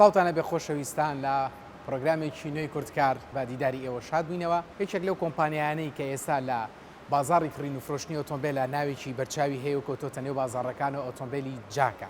ساڵتانە بێ خۆشەویستان لە پرۆگرامێکی نوێی کورتکار بە دیداری ئێوە شاد بووینەوە. یەکێک لەو کۆمپانیانەی کە ئێستا لە بازاڕی کڕین و فرۆشتنی ئۆتۆمبیلە ناوێکی بەرچاوی هەیە و کۆتۆتە نێو بازاڕەکان و ئۆتۆمبیلی جاکە.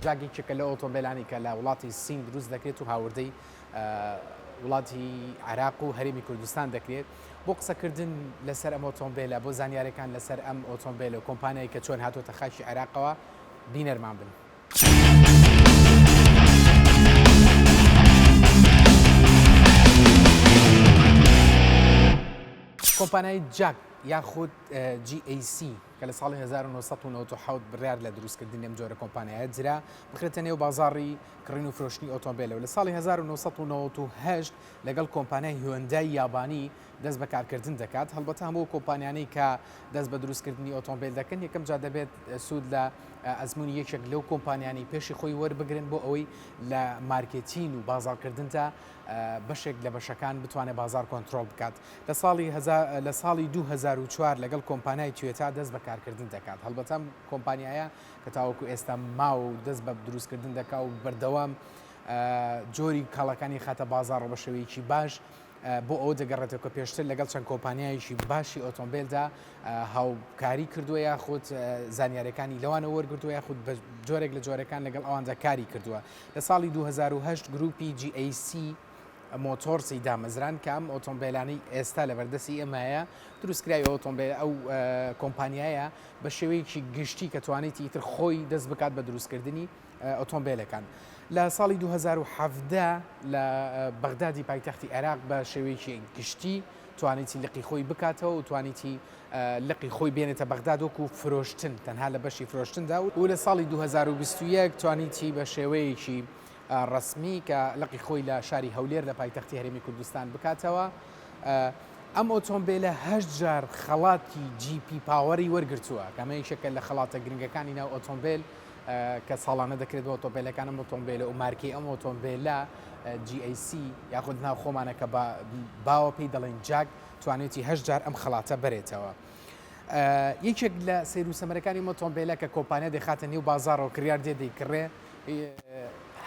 جاگێکێکە لە ئۆتۆمبیلانی کە لە وڵاتی سین دروست دەکرێت و هاوردەی وڵاتی عێراق و هەرێمی کوردستان دەکرێت بۆ قسەکردن لەسەر ئەم ئۆتۆمبیلە بۆ زانیاریەکان لەسەر ئەم ئۆتۆمبیلە و کۆمپانیایی کە چۆن هاتۆتە خاکی عێراقەوە بینەرمان بن. کۆمپانیای جاک یاخود GAC کە لە ساڵی 1997 بڕیار لە دروستکردنی ئەم جۆرە کۆمپانیایە جرا بخرێتە نێو بازاڕی کڕین و فرۆشتنی ئۆتۆمبیلەوە. لە ساڵی 1998 لەگەڵ کۆمپانیای هیوەندای یابانی دەست بە کارکردن دەکات. هەڵبەتە هەموو کۆمپانیانەی کە دەست بە دروستکردنی ئۆتۆمبیل دەکەن یەکەم جا دەبێت سوود لە ئەزمموی یەکێک لەو کۆمپانیانی پێشی خۆی وەربگرن بۆ ئەوەی لە مارکێتین و بازاڕکردندا بەشێک لە بەشەکان بتوانێت بازار کۆنتترۆل بکات. لە ساڵی 2004 لەگەڵ کۆمپانیای توێتا دەست بە کارکردن دەکات. هەڵبەتە کۆمپانیایە کە تاوەکو ئێستا ماوە و دەست بە دروستکردن دەکات و بەردەوام جۆری کاڵەکانی خاتە بازاڕ بە شێوەیەکی باش بۆ ئەو دەگەڕێتەوە کە پێشتر لەگەڵ چەند کۆمپانیایشی باشی ئۆتۆمبیلدا هاوکاری کردووە یاخود زانیاریەکانی لەوانە وەرگرتووە یاخود بە جۆرێک لە جۆرەکان لەگەڵ ئەواندا کاری کردووە. لە ساڵی 2008 گروپی GAC مۆتۆرسی دامەزران کە ئەم ئۆتۆمبیلانەی ئێستا لە بەردەستی ئێمایە دروستکراوی ئۆتۆمبیل ئەو کۆمپانیایە بە شێوەیەکی گشتی کە توانێتی ئیتر خۆی دەست بکات بە دروستکردنی ئۆتۆمبیلەکان. لە ساڵی 2017 لە بەغدادی پایتەختی عێراق بە شێوەیەکی گشتی توانێتی لقی خۆی بکاتەوە و توانێتی لقی خۆی بێنێتە بەغداد وەکو فرۆشتن تەنها لە بەشی فرۆشتندا و لە ساڵی 2021 توانێتی بە شێوەیەکی ڕسمی کە لقی خۆی لە شاری هەولێر لە پایتەختی هەرێمی کوردستان بکاتەوە. ئەم ئۆتۆمبیلە 8 جار خەڵاتی GP پاوەری وەرگرتووە کەمە یەکێکە لە خەڵاتە گرنگەکانی ناو ئۆتۆمبیل کە ساڵانە دەکرێت بۆ ئۆتۆمبیلەکان ئەم ئۆتۆمبیلە و مارکی ئەم ئۆتۆمبیلە GAC یاخود ناو خۆمانە کە باوە پێی دەڵێن جاک توانێتی 8 جار ئەم خەڵاتە بەرێتەوە. یەکێک لە سەیر و سەمەرەکانی ئۆتۆمبیلە کە کۆمپانیا دەخاتە نێو بازاڕەوە کڕیار دەیکڕێ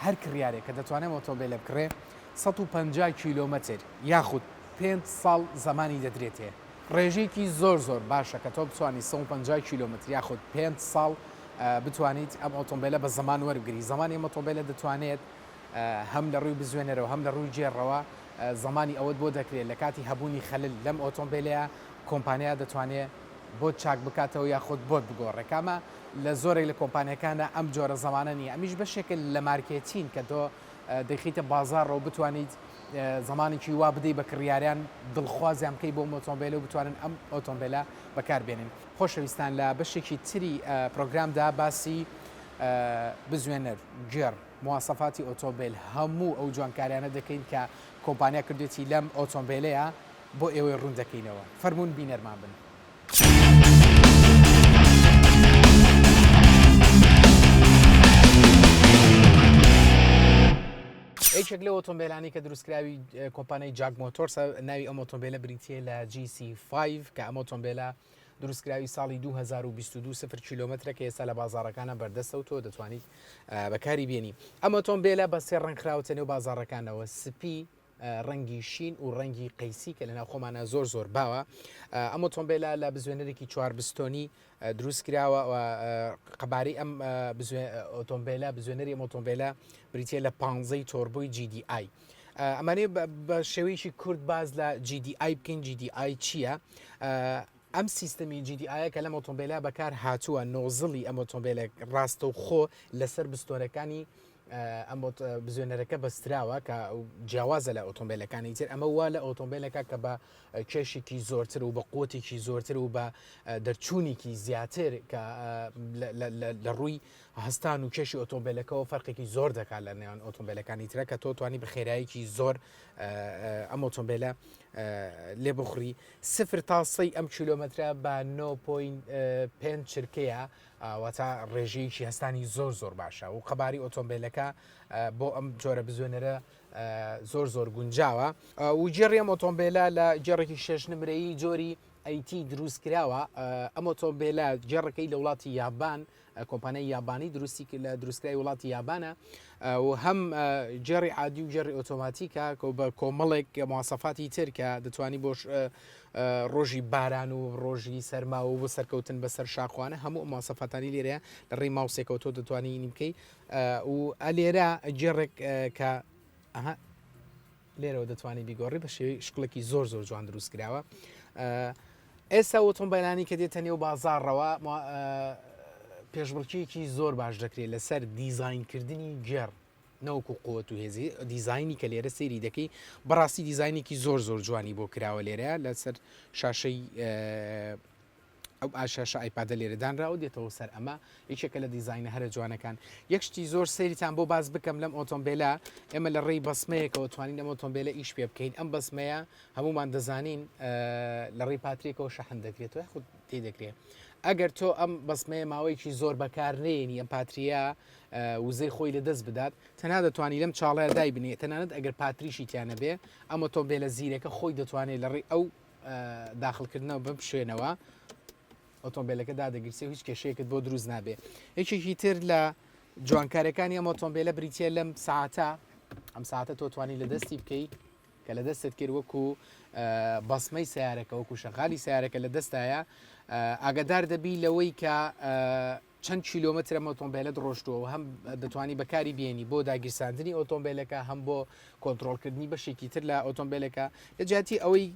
هەر کڕیارێک کە دەتوانێت ئۆتۆمبیلە بکڕێ 150 کیلۆمەتر یاخود 5 ساڵ زمانی دەدرێتێ. ڕێژێکی زۆر باشە کە تۆ بتوانانی 150 کیلۆمتر یاخود 5 ساڵ بتوانیت ئەم ئۆتۆمبیلە بە زمان وەربگری. زمانی ئەم ئۆتۆمبیلە دەتوانێت هەم لە ڕووی بزوێنەرەوە هەم لە ڕووی جێڕەوە زمانی ئەوەت بۆ دەکرێت لە کاتی هەبوونی خەلل لەم ئۆتۆمبیلەیە کۆمپانیا دەتوانێت بۆ چاک بکاتەوە یاخود بۆت بگۆڕێت. کامە لە زۆرێک لە کۆمپانیەکانە ئەم جۆرە زمانە نیە. ئەمیش بەشێکە لە مارکێتین کە تۆ دەخیتە بازاڕەوە بتوانیت زمانێکی وا بدەیت بە کڕیاریان دڵخوازیان بکەی بۆ ئۆتۆمبیلە و بتوانن ئەم ئۆتۆمبیلە بەکاربێنن. خۆشەویستان لە بەشێکی تری پرۆگرامدا باسی بزوێنەر گێڕ مواسەفاتی ئۆتۆمبیل هەموو ئەو جوانکاریانە دەکەین کە کۆمپانیا کردێتی لەم ئۆتۆمبیلەیە بۆ ئێوەی ڕوون دەکەینەوە. فەرموون بینەرمان بن. یەکێک لە ئۆتۆمبیلانی کە دروستکراوی کۆمپانیای جاک مۆتۆرس ناوی ئەم ئۆتۆمبیلە بریتیە لە GC5 کە ئەم ئۆتۆمبیلە دروستکراوی ساڵی 2022 0 کیلۆمترە کە ئێستا لە بازاڕەکانە بەردەستە و تۆ دەتوانیت بەکاری بێنی. ئەم ئۆتۆمبیلە بە سێ ڕەنگ خراوەتە نێو بازاڕەکانەوە سپی، ڕەنگی شین و ڕەنگی قەیسی کە لەناو خۆمانە زۆر باوە. ئەم ئۆتۆمبیلە لە بزوێنەرێکی 4 بستۆنی دروست کراوە و قەبارەی ئەم ئۆتۆمبیلە بزوێنەری ئەم ئۆتۆمبیلە بریتیە لە 15 تۆربۆی GDI. ئەمانەیە بە شێوەیەکی کورد باز لە GDI بکەین. GDI چییە؟ ئەم سیستەمی GDI کە لەم ئۆتۆمبیلە بەکار هاتووە نۆزڵی ئەم ئۆتۆمبیلە ڕاستە و خۆ لەسەر بستۆرەکانی ئەم بزوێنەرەکە بەستراوە کە جیاوازە لە ئۆتۆمبیلەکانی تر. ئەمە وا لە ئۆتۆمبیلەکە کە بە کێشێکی زۆرتر و بە قوتێکی زۆرتر و بە دەرچوونێکی زیاتر کە لە ڕووی هەستان و کێشی ئۆتۆمبیلەکەەوە فەرقێکی زۆر دەکات لە نێوان ئۆتۆمبیلەکانی ترە کە تۆ توانی بە خێراییکی زۆر ئەم ئۆتۆمبیلە لێ بخوری 0 تا 100 ئەم کیلۆمەترە بە 9.5 چرکەیە واتە ڕێژەیەکی هەستانی زۆر باشە و قەباری ئۆتۆمبیلەکە بۆ ئەم جۆرە بزوێنەرە زۆر گونجاوە و جێڕی ئەم ئۆتۆمبیلە لە جێڕێکی 6 نمرەیی جۆری ئەیتی دروست کراوە ئەم ئۆتۆمبیلە جێڕەکەی لە وڵاتی یابان کۆمپانیای یابانی دروستی لە دروستکرای وڵاتی یابانە و هەم جێڕی عادی و جێڕی ئۆتۆماتیکە بە کۆمەڵێک مواصفاتی ترکە دەتوانی بۆ ڕۆژی باران و ڕۆژی سەرما و بۆ سەرکەوتن بەسەر شاخواانە هەموو ماسەفاتانی لێرەیە لە ڕێی ماوسێکەوە تۆ دەتوانانی نیمکەی و ئەلێرە جێڕێک کە لێرەوە دەتوانانی بیگۆڕی بە شێوەی شکڵێکی زۆر جوان دروست کراوە. ئێستا ئۆتۆمبیلانی کە دێتە نێو بازاڕەوە پێشبڕکێکی زۆر باش دەکرێت لەسەر دیزاینکردنی گێڕ نەوەکو قووەت و هێزی دیزایانی کە لێرە سەیری دەکەی بەڕاستی دیزایانێکی زۆر جوانی بۆ کراوە لێرە لەسەر شاشەی ئەو ئاشاشە ئایپادە لێرەدانرا و دێتەوە سەر ئەمە یەکێکە لە دیزاینە هەرە جوانەکان. یەکشتی زۆر سەیریتان بۆ باز بکەم لەم ئۆتۆمبیلە ئێمە لە ڕێی بەسمەیەکەوە توانین ئەم ئۆتۆمبیلە ئیش پێ بکەین. ئەم بەسمەیە هەمومان دەزانین لە ڕێی پاترێکەوە شەحن دەکرێتەوە خود تێ دەکرێت. ئەگەر تۆ ئەم بەسمەیە ماوەیەکی زۆر بەکارنێنی ئەم پاتریە وزەی خۆی لە دەست بدات تەنها دەتوانانی لەم چاڵەیە دای بنێت تەنانەت ئەگەر پاتریشی تیانە بێ ئەم ئۆتۆمبیلە زیرەکە خۆی دەتوانێت لە ڕێی ئەو داخلکردنەوە بشوێنەوە ئۆتۆمبیلەکە دادەگرسی و هیچ کێشەیەکت بۆ دروست نابێ. یەکێکی تر لە جوانکارەکانی ئەم ئۆتۆمبیلە بریتە لەم ساعتە ئەم ساعتە تۆ توانی لە دەستی بکەیت کە لە دەستت کرد وەکو بەسمەی سیارەکە وەکو شەغالی سیارەکە لە دەستایە ئاگادار دەبی لەوەی کە چەند کیلۆمەترە ئۆتۆمبیلە ڕۆشتووە هەم دەتوانی بەکاری بێنی بۆ داگیرساندنی ئۆتۆمبیلەکە هەم بۆ کۆنتترۆلکردنی بەشێکی تر لە ئۆتۆمبیلەکە لەجاتی ئەوەی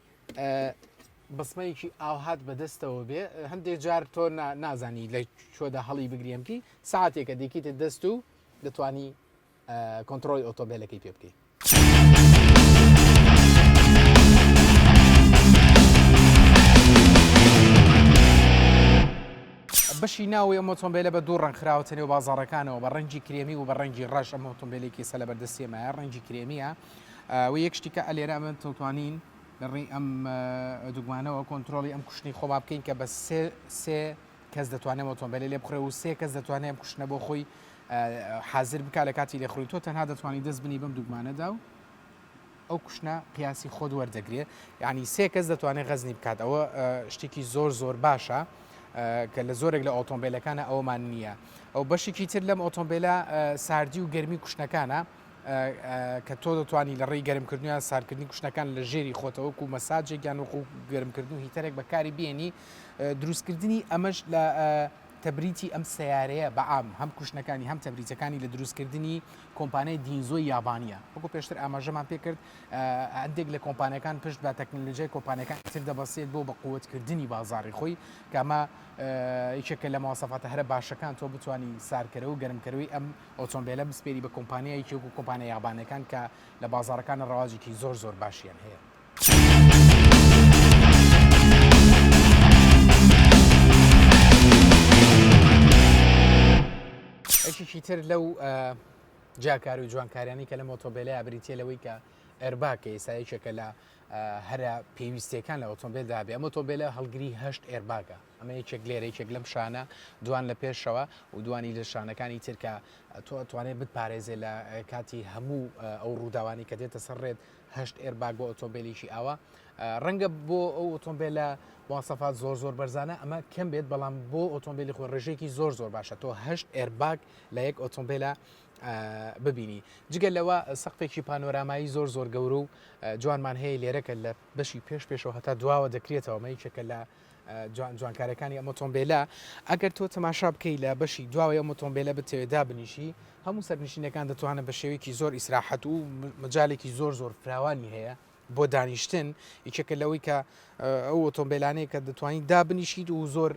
بەسمەیەکی ئاوهات بەدەستەوە بێ هەندێک جار تۆ نازانی لە چۆدا هەڵی بگرێمکی ساعتێکە دیکیتە دەست و دەتوانی کۆنتترۆلی ئۆتۆمبیلەکەی پێ بکەیت. بەشی ناوی ئەم ئۆتۆمبیلە بە دوو ڕەنگ خراوەتە نێو بازاڕەکانەوە بە ڕەنگی کرێمی و بە ڕەنگی ڕەش ئەم ئۆتۆمبیلێکی سە لە بەردەستێمایە ڕەنگی کرێمیە و یەک شتیکە ئەلێرە ئەمە توانین لە ڕێی ئەم دوگمانەوە کۆنتترۆلی ئەم کوشتنی خۆما بکەین کە بە سێ کەس دەتوانێت ئۆتۆمبیلە لێ بخڕێ و سێ کەس دەتوانێت ئەم کوشتنە بۆ خۆی حازر بک لە کاتی لێخڕووی تۆ تەنها دەتوانانی دەست بنی بەم دوگمانەدا و ئەو کوشتنە قیاسی خۆت وەردەگرێت یعنی سێ کەس دەتوانێت غەزنی بکات ئەوە شتێکی زۆر باشە کە لە زۆرێک لە ئۆتۆمبیلەکانە ئەومان نییە. ئەو بەشێکی تر لەم ئۆتۆمبیلە ساردی و گەرمی کوشتنەکانە کە تۆ دەتوانی لە ڕێی گەرمکردنیان ساردکردنی کوشتەکان لە ژێری خۆتەوەکو مەساجێکیان و گەرمکردن و هیتەرێک بەکاری بێنی دروستکردنی ئەمەش لە تەبریتی ئەم سیارەیە بەعام هەم کوشتنەکانی هەم تەبریزەکانی لە دروستکردنی کۆمپانیای دینزۆی یابانیە وەکو پێشتر ئاماژەمان پێکرد هەندێک لە کۆمپانیەکان پشت بە تەکنۆلۆژیای کۆمپانیەکان تر دەبەسێت بۆ بە قووەتکردنی بازاڕی خۆی کە ئەمە یەکێکە لە مواصفاتە هەرە باشەکان تۆ بتوانی سارکەرە و گەرمکەروی ئەم ئۆتۆمبیلە بسپێری بە کۆمپانیایکی وەکو کۆمپانیای یابانەکان کە لە بازاڕەکانە ڕەواجێکی زۆر باشیان هەیە. ئەشێکی تر لەو جاکار و جوانکاریانی کە لە ئۆتۆمبیلە بریتە لەوەی کە ئێرباکە ئێسایەکێکە لە هەرە پێویستەکان لە ئۆتۆمبیلدا بێ ئەم ئۆتۆمبیلە هەڵگری 8 ئێرباگە ئەمە یەکێک لێرە یەکێک لەم شانە دوان لە پێشەوە و دوانی لە شانەکانی ترکە تۆ توانێت بتپارێزێ لە کاتی هەموو ئەو ڕووداوانی کە دێتە سەر ڕێت 8 ئێرباگ بۆ ئۆتۆمبیلێکی ئاوە ڕەنگە بۆ ئەو ئۆتۆمبیلە مواصفات زۆر بەرزانە ئەمە کەم بێت بەڵام بۆ ئۆتۆمبیلی خۆ ڕێژێکی زۆر باشە تۆ 8 ئێرباگ لە یەک ئۆتۆمبیلە ببینی جگە لەوە سەقفێکی پانۆرامایی زۆر گەورە و جوانمان هەیە لێرەکە لە بەشی پێشەوە هەتا دواوە دەکرێتەوە مەیکێکە لە جوانکارەکانی ئەم ئۆتۆمبیلە ئەگەر تۆ تەماشا بکەی لە بەشی دواوەی ئەم ئۆتۆمبیلە بتەوێدا بنیشی هەموو سەرنشینەکان دەتوانن بە شێوەیەکی زۆر ئیسراحەت و مجالێکی زۆر فراوانی هەیە بۆ دانیشتن یەکێکە لەوەی کە ئەو ئۆتۆمبیلانەیە کە دەتوانین دابنیشیت و زۆر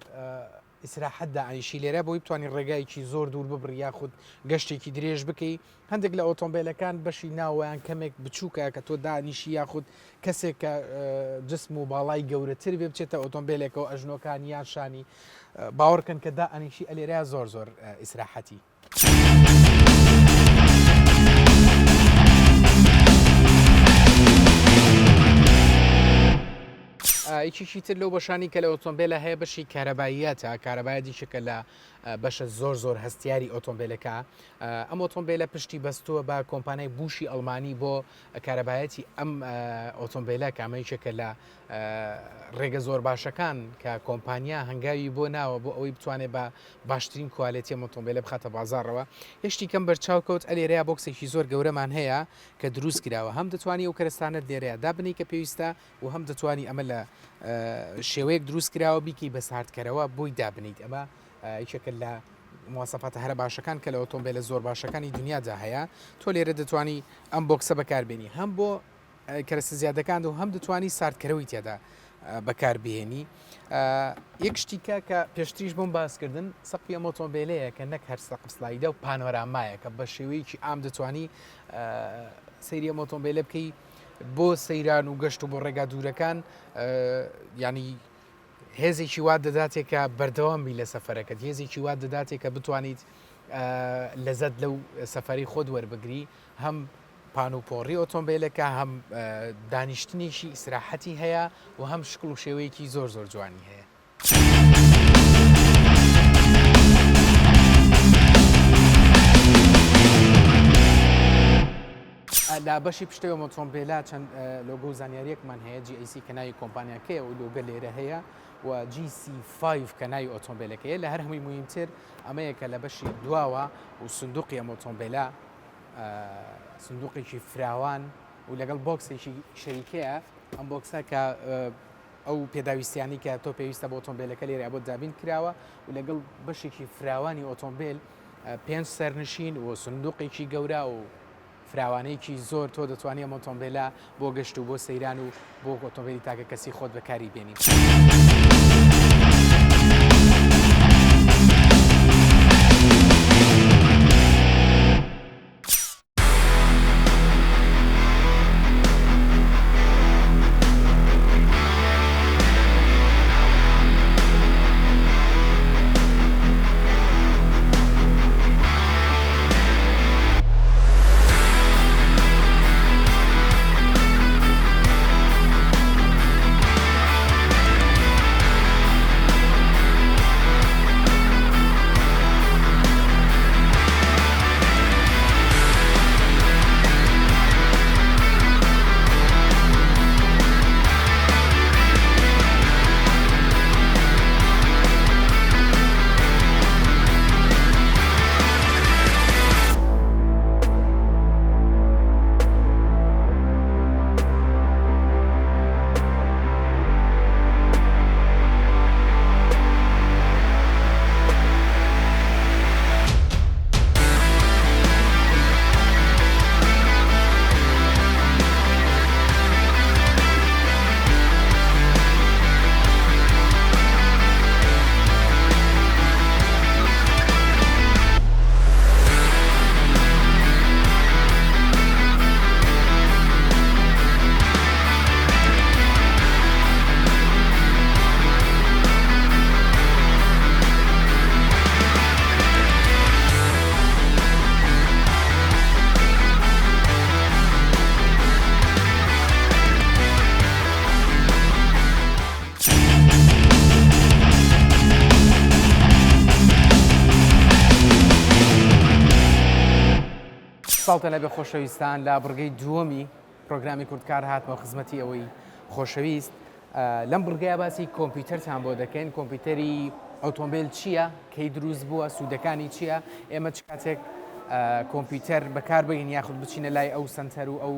ئیسراحەتدا ئایشی لێرە بۆی بتوانین ڕێگایکی زۆر دوور ببڕ یاخود گەشتێکی درێژ بکەی هەندێک لە ئۆتۆمبیلەکان بەشی ناوەیان کەمێک بچووکە کە تۆ دانیشی یاخود کەسێک کە جسم و باڵای گەورەتر بێ بچێتە ئۆتۆمبیلێکەوە ئەژنۆکان یان شانی باوەڕکەن کە دائنیشی ئەلێرە زۆر ئیسراحەتی. یکیشی تر لەو بەشانی کە لە ئۆتۆمبیلە هەیە بەشی کارەباییەتە کارەبایەتی شکە لە بەشە زۆر هەستیاری ئۆتۆمبیلەکە ئەم ئۆتۆمبیلە پشتی بەستووە بە کۆمپانای بوشی ئەڵمانی بۆ کارەبایەتی ئەم ئۆتۆمبیلە کامەیەکێکە لە ڕێگە زۆر باشەکان کە کۆمپانیا هەنگاوی بۆ ناوە بۆ ئەوەی بتوانێت بە باشترین کوالەتی ئۆتۆمبیلە بخاتە بازارڕەوە هێشتی کەم بەرچاو کەوت ئەلێرەیە بۆکسێکی زۆر گەورەمان هەیە کە دروست کراوە هەم دەتوانانی ئەو کەرستانت لێرەیە دابنی کە پێویستە و هەم دەتوانی ئەمە لە شێوەیەک دروست کراوە بیکی بە ساردکەرەوە بۆی دابنیت ئەمە یەکێکە لە مواسەفاتە هەرە باشەکان کە لە ئۆتۆمبیلە زۆر باشەکانی دنیادا هەیە تۆ لێرە دەتوانی ئەم بۆکسە بەکاربێنی هەم بۆ کەرەستە زیادەکان و هەم دەتوانی ساردکەرەوەی تێدا بەکاربێنی یەک شتیکە کە پێشتریش بۆم باسکردن سەقفی ئەم ئۆتۆمبیلەیە کە نەک هەر سەقف سلایدە و پانۆرامایە کە بە شێوەیەکی ئام دەتوانی سەیری ئەم ئۆتۆمبیلە بکەی بۆ سەیران و گەشت و بۆ ڕێگا دوورەکان ینی هێزێکی وا دەداتێکە بەردەوامی لە سەفەرەکەت هێزێکی وا دەداتێکە بتوانیت لەزەت لەو سەفەری خۆت وەربگری هەم پانوپۆڕی ئۆتۆمبیلەکە هەم دانیشتنیشی ئیسراحەتی هەیە و هەم شکل و شێوەیەکی زۆر جوانی هەیە. لە بەشی پشتەوە ئۆتۆمبیلە چەند لۆگۆ و زانیاریەکمان هەیە GAC کە ناوی کۆمپانیاکەیە و لۆگە لێرە هەیە و GC5 کە ناوی ئۆتۆمبیلەکەیە لە هەر هەمووی مهمتر ئەمەیە کە لە بەشی دواوە و سندوقی ئەم ئۆتۆمبیلە سندوقێکی فراوان و لەگەڵ بۆکسێکی شەریکەیە ئەم بۆکسە کە ئەو پێداویستیانی کە تۆ پێویستە بۆ ئۆتۆمبیلەکە لێرە بۆ دابین کراوە و لەگەڵ بەشێکی فراوانی ئۆتۆمبیل 5 سەرنشین و سندوقێکی گەورە و فراوانەیەکی زۆر تۆ دەتوانێت ئەم ئۆتۆمبیلە بۆ گەشت و بۆ سەیران و بۆ ئۆتۆمبیلی تاکە کەسی خۆت بەکاری بێنی. ساڵتە لەبێ خۆشەویستان لە بڕگەی دووەمی پرۆگرامی کوردکار هاتمەوە خزمەتی ئەوەی خۆشەویست لەم بڕگەیە باسی کۆمپیوتەرتان بۆ دەکەین کۆمپیوتەری ئۆتۆمبیل چییە کەی دروست بووە سوودەکانی چییە ئێمە چ کاتێک کۆمپیوتەر بەکاربگەین یاخود بچینە لای ئەو سنتەر و ئەو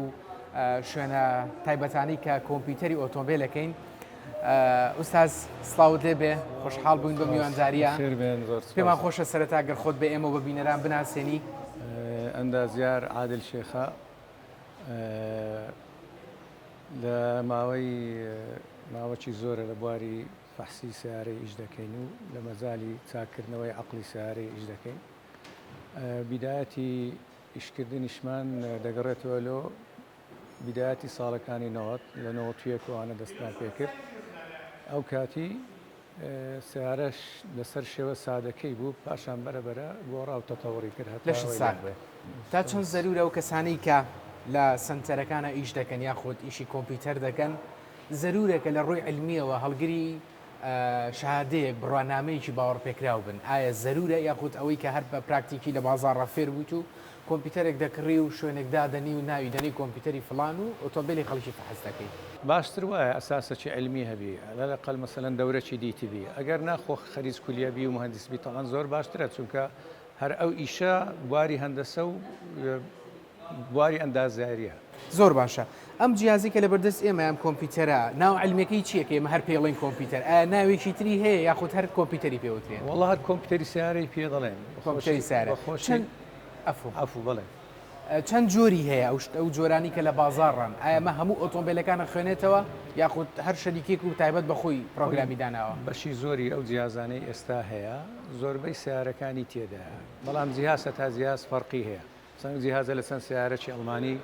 شوێنە تایبەتانی کە کۆمپیوتەری ئۆتۆمبیلەکەین ئوستاز سڵاوت لێ بێ خۆشحاڵ بووین بە میوانداریە پێمان خۆشە سەرەتا گەر خۆت بە ئێمە بە بینەران بناسێنی ئەندازیار عادل شێخە لە ماوەی زۆرە لە بواری فەحسی سیارەی ئیش دەکەین و لە مەزالی چاکردنەوەی عەقڵی سیارەی ئیش دەکەین بیدایەتی ئیشکردنیشمان دەگەڕێتەوە لۆ بیدایەتی ساڵەکانی 90 لە 91 وانە دەستمان پێکرد ئەو کاتی سیارەش لەسەر شێوە سادەکەی بوو پاشان بەرەبەرە گۆڕا و تەتەوڕی کرد لەش ساک بێ تا چۆن زەرورە ئەو کەسانی کە لە سنتەرەکانە ئیش دەکەن یاخود ئیشی کۆمپیوتەر دەکەن زەرورێکە لە ڕووی علمیەوە هەڵگری شادەیەک بڕوانامەیەکی باوەڕپێکراو بن ئایا زەرورە یاخود ئەوەی کە هەر بە پراکتیکی لە بازاڕ فێر بوویت و کۆمپیوتەرێک دەکڕی و شوێنێکدا دەنی و ناوی دەنی کۆمپیوتەری فلان و ئۆتۆمبیلی خەڵکی فەحەز دەکەی باشتر وایە ئەساسەکی علمی هەبی لەقل مەسەلەن دەورەی دیتی بی ئەگەر ناخۆ خەریز کولیەبی و مهندسبی تەڵەن زۆر باشترە چونکە هەر ئەو ئیشە بواری هەندەسە و بواری ئەندازیاریە زۆر باشە ئەم جیازی کە لە بەردەست ئێمە ئەم کۆمپیوتەرە ناو علمەکەی چییە کە ئێمە هەر پێڵین کۆمپیوتەر ئایا ناوێکی تری هەیە یاخود هەر کۆمپیوتەری پێوترێن وڵا هەر کۆمپیوتەری سیارەی پێ دەڵێن کۆمپیوتەری سارە ئەفو بڵێ چەند جۆری هەیە ئەو جۆرانی کە لە بازاڕن ئایامە هەموو ئۆتۆمبیلەکانە خوێنێتەوە یاخود هەر شەریکێک و تایبەت بەخۆی پرۆگرامی داناوە بەشی زۆری ئەو جیازانەی ئێستا هەیە زۆربەی سیارەکانی تێدا بەڵام جیهازە تا جیاز فەرقی هەیە چەند جیهازە لە چەند سیارەکی ئەڵمانی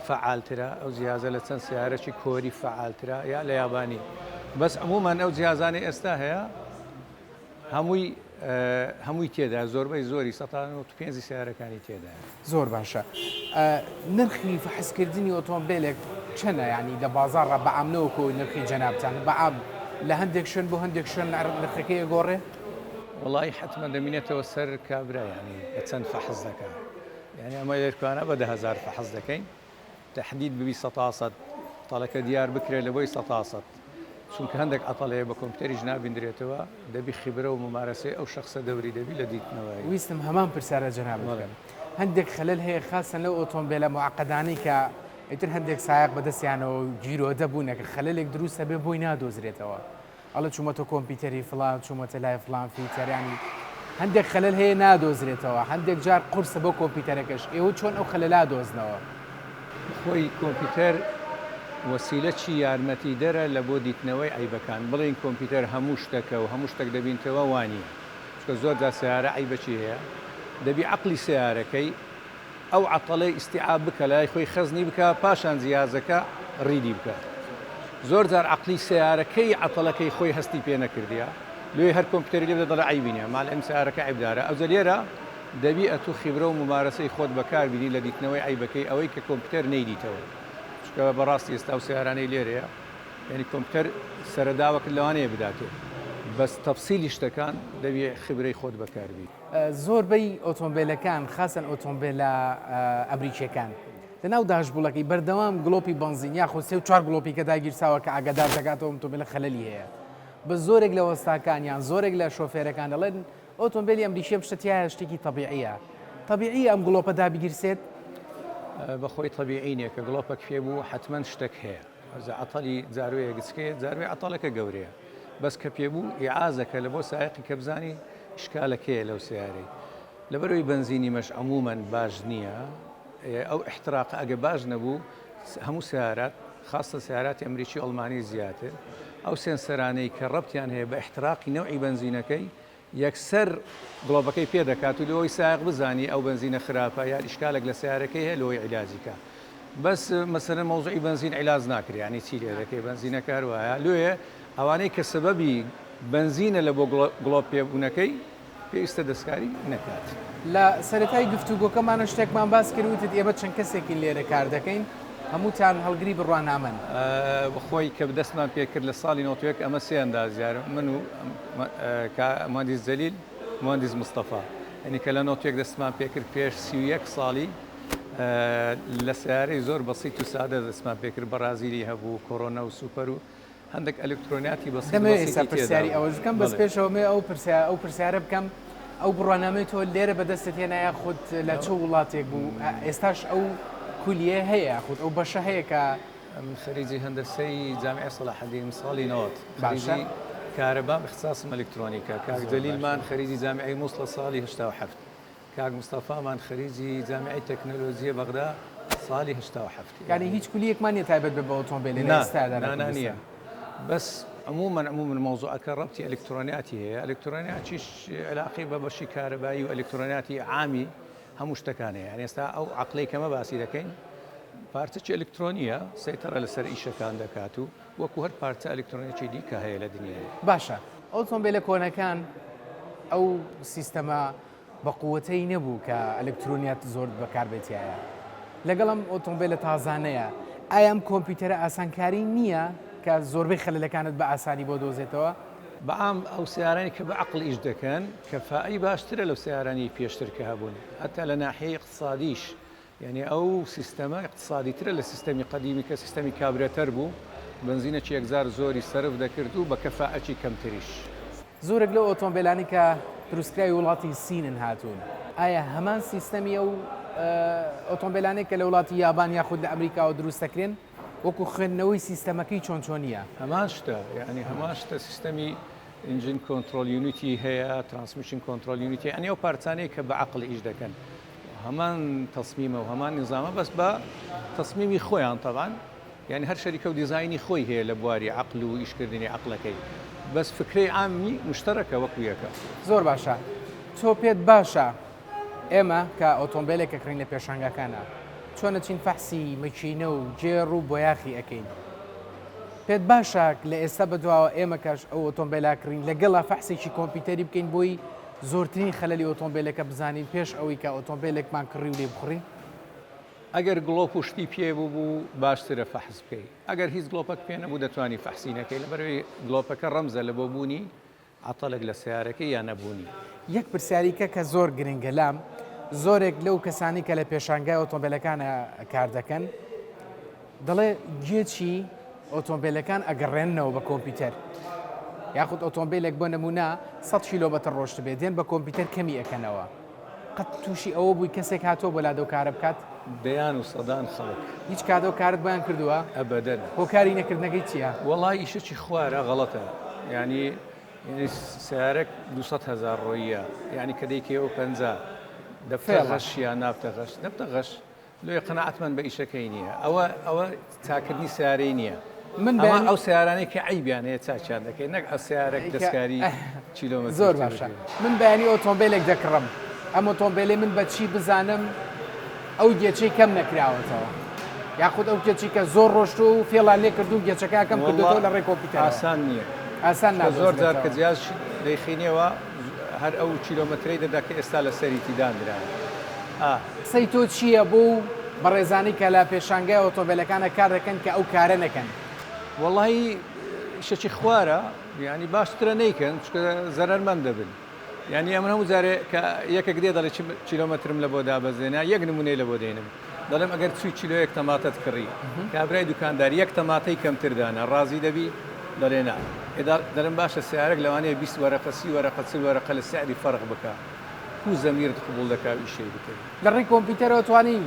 فعالترە ئەو جیازە لە چەند سیارەکی کۆری فعالترە یا لە یابانی بەس عمومان ئەو جیازانەی ئێستا هەیە هەمووی تێدا زۆربەی زۆری 105 سیارەکانی تێدا زۆر باشە نرخی فەحزکردنی ئۆتۆمبیلێک چەنە ینی لە بازاڕە بەعامنەوەکۆ نرخی جەنابتان بەعام لە هەندێک شوێن بۆ هەندێک شوێن نرخەکەی گۆڕێ وڵی حتممە دەمینێتەوە سەر کابرا ینی بە چەند فەحز دەکات یعنی ئەمە لێرکانە بە 10,000 فەحز دەکەین تهدید ببی 100 تاڵەکە دیار بکرێت لە بۆی 100 چونکە هەندێک ئەتەڵەیە بە کۆمپیوتەریش نابیندرێتەوە دەبی خیبرە و ممارەسەی ئەو شخصە دەوری دەبی لە دیتنەوەی ویستم هەمان پرسیارە جەنابەکەن هەندێک خەلل هەیە خاصن لەو ئۆتۆمبیلە معقدانەی کە ئیتر هەندێک سایق بەدەستیانەوە گیرۆ دەبوونەکە خەللێک دروستە بێ بۆی نادۆزرێتەوە ئەڵە چوومەتە کۆمپیوتەری فلان چوومەتە لای فلان فیچەریانی هەندێک خەلل هەیە نادۆزرێتەوە هەندێک جار قورسە بۆ کۆمپیوتەرەکەش ئێوە چۆن ئەو خەلەلا دۆزنەوە خۆی کۆمپیوتەر وەسیلە چی یارمەتی دەرە لە بۆ دیتنەوەی عیبەکان بڵین کۆمپیوتەر هەموو شتەکە و هەموو شتێک دەبینتەوە وانی چکە زۆر جا سیارە عیبەچی هەیە دەبی عەقلی سیارەکەی ئەو عەتەڵەی ئیستیعاب بکە لای خۆی خەزنی بکە پاشان جیازەکە ڕیدی بکە زۆر جار عەقلی سیارەکەی عەتەڵەکەی خۆی هەستی پێ نەکردیە لێ هەر کۆمپیوتەری لێ دەڵێ عیبینە مال ئەم سیارەکە عیبدارە ئەو جەلێرە دەبی ئەتوو خیبرە و ممارەسەی خۆت بەکاربینی لە دیتنەوەی عیبەکەی ئەوەی کە کۆمپیوتەر نەیدیتەوە بەڕاستی ئێستا و سیارانەی لێرەیە ینی کۆمپیوتەر سەرەداوەکە لەوانەیە بداتێت بەس تەفسیلی شتەکان دەبێ خبرەی خۆت بەکاربی زۆربەی ئۆتۆمبیلەکان خاصن ئۆتۆمبیلە ئەمریکیەکان لەناو داشبوڵەکەی بەردەوام گلۆپی بنزین یاخۆ 3-4 گلۆپی کە داگیرساوە کە ئاگادار دەکاتەوە ئۆتۆمبیلە خەلەلی هەیە بە زۆرێک لە وەستاکانیان زۆرێک لە شۆفێرەکان دەڵێن ئۆتۆمبیلی ئەمریکیە شتیایە شتێکی طبیعیە طبیعی ئەم گلۆپە دابیگیرسێت بەخۆی طبیعینێ کە گڵۆپەک پێ بوو حتمما شتێک هەیە عەتەڵی جاروەیە گچکێ جاروێ عەتەڵەکە گەورەیە بەس کە پێبوو ئیعازەکە لە بۆ سایقی کە بزانی شکالەکەیە لەو سیارەی لەبەرەوەی بنزینی مەش عموماً باش نییە ئەو احتراق ئەگە باش نەبوو هەموو سیارات خاصە سیاراتی ئەمریکی ئەڵمانی زیاتر ئەو سێنسەرانەی کە ڕەبتیان هەیە بە احتراقی نەوعی بنزینەکەی یەکسەر گڵۆپەکەی پێ دەکات و لەوەی سایق بزانی ئەو بنزینە خراپە یا ئیشکالێک لە سیارەکەی هەیە لەوەی عیلاجیکە بەس مەسەلەن مەوزوعی بنزین عیلاج ناکرێ ینی چی لێ دەکەی بنزینەکە هەروایە لێیە ئەوانەی کە سەبەبی بنزینە لە بۆ گڵۆپ پێبوونەکەی پێویستە دەستکاری نەکات لە سەرەتای گفتوگۆکەمانە شتێکمان باس کردوتت ئێمە چەند کەسێکی لێرە کار دەکەین هەمووتان هەڵگری بڕوانامن بخۆی کە دەستمان پێکرد لە ساڵی 91 ئەمە سێندا زیارم من و مهندس جەلیل مهندس مستەفا ینی کە لە 91 دەستمان پێکرد پێش 31 ساڵی لە سیارەی زۆر بەسیط و سادە دەستمان پێکرد بەرازیلی هەبوو کۆرۆنا و سوپەر و هەندێک ئەلکترۆنیاتی بەسیط پرسیاری ئەوەش بکەم بەس پێشەوە ئەو پرسیارە بکەم ئەو بڕوانامەی تۆ لێرە بەدەستت هێنایە خودت لە چه وڵاتێک بوو ئێستاش ئەو کولیە هەیە خودت ئەو بەشە هەیە کە من خەریجی هەندەسەی جامعە سەلاحەدین ساڵی 90 خەریجی کارەبا اختصاصم ئەلکترۆنیکە کاک جەلیلمان خەریجی جامعەی مووسڵە ساڵی 87 کاک مستەفامان خەریجی جامعەی تەکنۆلۆژیە بەغدا ساڵی 87 یعنی هیچ کولیەکمان نیە تایبەت بە ئۆتۆمبیلی ئێستادا نییە بەس عموما مۆزوعەکە ڕەبتی ئەلکترۆنیاتی هەیە ئەلکترۆنیاتیش علاقی بە بەشی کارەبایی و ئەلکترۆنیاتی عامی هەموو شتەکانەیە یعنی ئێستا ئەو عەقڵەی کەمە باسی دەکەین پارچەی ئەلکترۆنیە سەیطرە لەسەر ئیشەکان دەکات و وەکو هەر پارچە ئەلکترۆنیەکی دیکە هەیە لە دنیای باشە ئۆتۆمبیلە کۆنەکان ئەو سیستەمە بە قووەتەی نەبوو کە ئەلکترۆنیات زۆر بەکاربێتیایە لەگەڵم ئۆتۆمبیلە تازانەیە ئایا ئەم کۆمپیوتەرە ئاسانکاری نییە کە زۆربەی خەلەلەکانت بە ئاسانی بۆ دۆزێتەوە؟ بەعام ئەو سیارانی کە بە عقل ئیش دەکەن کەفائی باشترە لەو سیارانی پێشتر کە هەبوون هەتا لە ناحەیە اقتصادیش یعنی ئەو سیستەمە اقتصادیترە لە سیستەمی قەدیمی کە سیستەمی کابرێتەر بوو بنزینە یەکزار زۆری سەرف دەکرد و بە کەفاعەتی کەمتریش. زۆرێک لەو ئۆتۆمبیلانی کە دروستکراوی وڵاتی سینن هاتوون ئایا هەمان سیستەمی ئەو ئۆتۆمبیلانێک کە لە وڵاتی یابان یاخود لە ئەمریکاوە دروست دەکرێن وەکو خوێندنەوەی سیستەمەکەی چۆن چۆنیە؟ هەمان شتە یعنی هەمان شتە سیستەمی ئینجین کۆنتترۆل یونیتی هەیە ترانسمیشن کۆنتترۆل یونیتی ئەنی ئەو پارچانەیە کە بە عقل ئیش دەکەن هەمان تەسمیمە و هەمان نظامە بەس بە تەسمیمی خۆیان تەوان یعنی هەر شەریکە و دیزایانی خۆی هەیە لە بواری عقل و ئیشکردنی عقلەکەی بەس فکرەی عامی مشتەرەکە وەکو یەکە. زۆر باشە. تۆ پێت باشە ئێمە کە ئۆتۆمبیلێک کەکڕین لە پێشانگەکانە چۆنە چین فەحسی مەکینە و جێڕ و بۆیاخی ئەەکەین. پێت باشە لە ئێستا بەدواوە ئێمە کەش ئەو ئۆتۆمبیلاکڕین لەگەڵا فەحسێکی کۆمپیوتەری بکەین بۆی زۆرترین خەلەلی ئۆتۆمبیلەکە بزانین پێش ئەوەی کە ئۆتۆمبیلێکمان کڕی و لێ بخڕی. ئەگەر گڵۆپ و شتی پێ بوو باشترە فەحس بکەیت ئەگەر هیچ گڵۆپەک پێ نەبوو دەتوانانی فەحسینەکەی لەبەرەوەی گڵۆپەکە ڕەمزە لە بۆ بوونی عەتەڵێک لە سیارەکەی یان نەبوونی. یەک پرسیاریکە کە زۆر گرنگە لام زۆرێک لەو کەسانی کە لە پێشانگای ئۆتۆمبیلەکانە کار دەکەن دەڵێ گوێچی ئۆتۆمبیلەکان ئەگەڕێنەوە بە کۆمپیوتەر یاخود ئۆتۆمبیلێک بۆ نمونە 100 کیلۆمەتر ڕۆشت بێت دێن بە کۆمپیوتەر کەمی ئەکەنەوە. قەت تووشی ئەوە بووی کەسێک هاتۆ بۆ لادەو کارە بکات دەیان و سەدان خەڵک هیچ کادۆ کارت بۆیان کردووە ئەبەدەن هۆکاری نەکردنەکەی چییە؟ وەڵی ئیشەکی خوارە غەڵەتە ینی سیارێک 200,000 ڕۆیە ینی کە دەیکەوە 50 دەفتە غەش یان نافتە غەش دەفتە غەش لێ قەنەعەتمەند بە ئیشەکەی نییە ئەوە چاکردنی سیارەی نییە. من ئەو سیارانەی کە عیبیانەیە چاچیان دەکەین نەک ئەو سیارێک دەستکاری کیلۆمەتر. زۆر باشە. من بەیانی ئۆتۆمبیلێک دەکڕم ئەم ئۆتۆمبیلێ من بە چی بزانم ئەو گێچەی کەم نەکراوەتەوە یاخود ئەو گێچی کە زۆر ڕۆشت و فێڵان لێ کردو گێچەکە کەم کردوەوە لە ڕێ کۆمپیوتەر. ئاسان نییە ئاسان زۆر جار کە جیاز دەیخینەوە هەر ئەو کیلۆمەترەی دەدا کە ئێستا لە سەریتی دانرا. قسەی تۆ چییە بۆ بەڕێزانی کە لە پێشانگای ئۆتۆمبیلەکانە کار دەکەن کە ئەو کارە نەکەن؟ وەڵی شەکی خوارە ینی باشترە نیکەن چکە زەرمەند دەبن ینی ئەمە هەموو جارێ کە یەکێک دێ دەڵێ کیلۆمەترم لە بۆ دابەزێنە یەک نمونەی لە بۆ دێنم دەڵێم ئەگەر چوی کیلۆ یەک تەماتەت کڕی کابرای دوکاندار یەک تەماتەی کەمتردانە ڕازی دەبی دەڵێنا دەرم باشە سیارێک لەوانەیە 20 وەرەقە 30 وەرەقە 40 وەرەقە لە سعری فەرق بکە و زەمیرت قبول دەکات ئیشەی بکەیت. لە ڕێی کۆمپیوتەرەوە توانین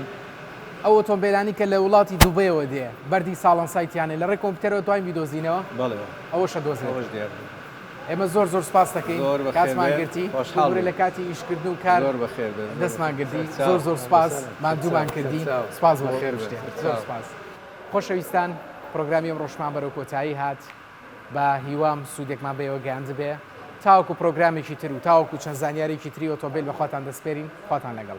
ئەو ئۆتۆمبیلانی کە لە وڵاتی دووبەیەوە دێ بەردی ساڵان سایتیانێ لە ڕێی کۆمپیوتەرەوە توانین بیدۆزینەوە؟ بەڵێ ئەوەشە دۆزێت. ئەوەش دیار. ئێمە زۆر سپاس دەکەین کاتمان گرتی خۆشحاڵ لە کاتی ئیشکردن و کار زۆر بەخێر دەستمان گرتی زۆر سپاس مادوومان کردی سپاس بۆ خێر شتێ زۆر سپاس. خۆشەویستان پرۆگرامی ئەم ڕۆژمان بەرەو کۆتایی هات بە هیوام سوودێکمان بەوە گەیاند بێ تاوەکو پرۆگرامێکی تر و تاوەکو چەند زانیارێکی تری ئۆتۆمبیل بەخواتان دەسپێرین خواتان لەگەڵ.